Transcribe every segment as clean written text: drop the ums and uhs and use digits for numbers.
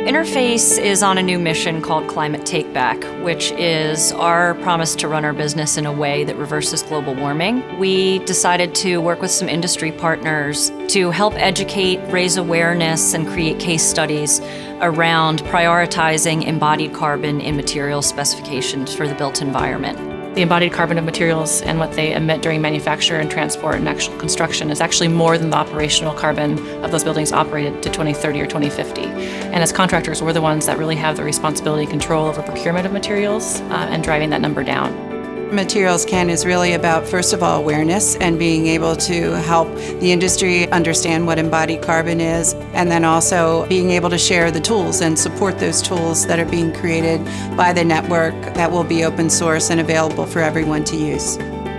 Interface is on a new mission called Climate Takeback, which is our promise to run our business in a way that reverses global warming. We decided to work with some industry partners to help educate, raise awareness, and create case studies around prioritizing embodied carbon in material specifications for the built environment. The embodied carbon of materials and what they emit during manufacture and transport and actual construction is actually more than the operational carbon of those buildings operated to 2030 or 2050. And as contractors, we're the ones that really have the responsibility and control over procurement of materials and driving that number down. Materials Can is really about, first of all, awareness and being able to help the industry understand what embodied carbon is, and then also being able to share the tools and support those tools that are being created by the network that will be open source and available for everyone to use.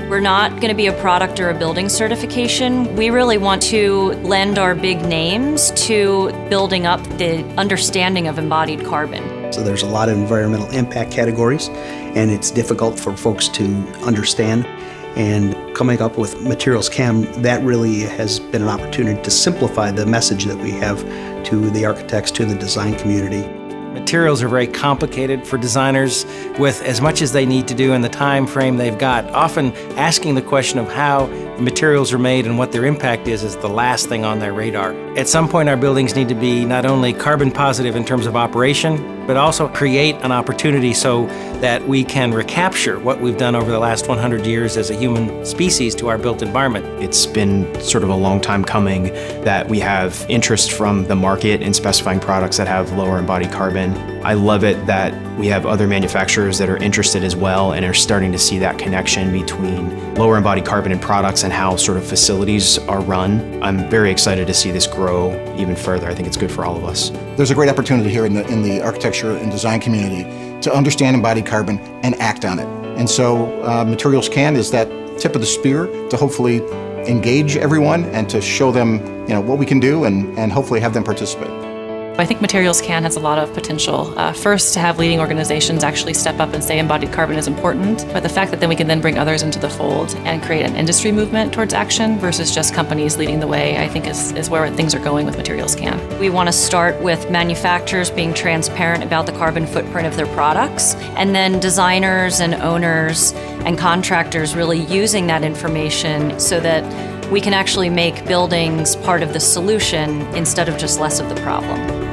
We're not going to be a product or a building certification. We really want to lend our big names to building up the understanding of embodied carbon. So there's a lot of environmental impact categories, and it's difficult for folks to understand. And coming up with Materials Can, that really has been an opportunity to simplify the message that we have to the architects, to the design community. Materials are very complicated for designers with as much as they need to do in the time frame they've got. Often asking the question of how materials are made and what their impact is the last thing on their radar. At some point, our buildings need to be not only carbon positive in terms of operation, but also create an opportunity so that we can recapture what we've done over the last 100 years as a human species to our built environment. It's been sort of a long time coming that we have interest from the market in specifying products that have lower embodied carbon. I love it that we have other manufacturers that are interested as well and are starting to see that connection between lower embodied carbon in products and how sort of facilities are run. I'm very excited to see this grow even further. I think it's good for all of us. There's a great opportunity here in the architecture and design community to understand embodied carbon and act on it. And so Materials Can is that tip of the spear to hopefully engage everyone and to show them what we can do and hopefully have them participate. I think Materials Can has a lot of potential. First, to have leading organizations actually step up and say embodied carbon is important, but the fact that then we can then bring others into the fold and create an industry movement towards action versus just companies leading the way, I think is where things are going with Materials Can. We want to start with manufacturers being transparent about the carbon footprint of their products, and then designers and owners and contractors really using that information so that we can actually make buildings part of the solution instead of just less of the problem.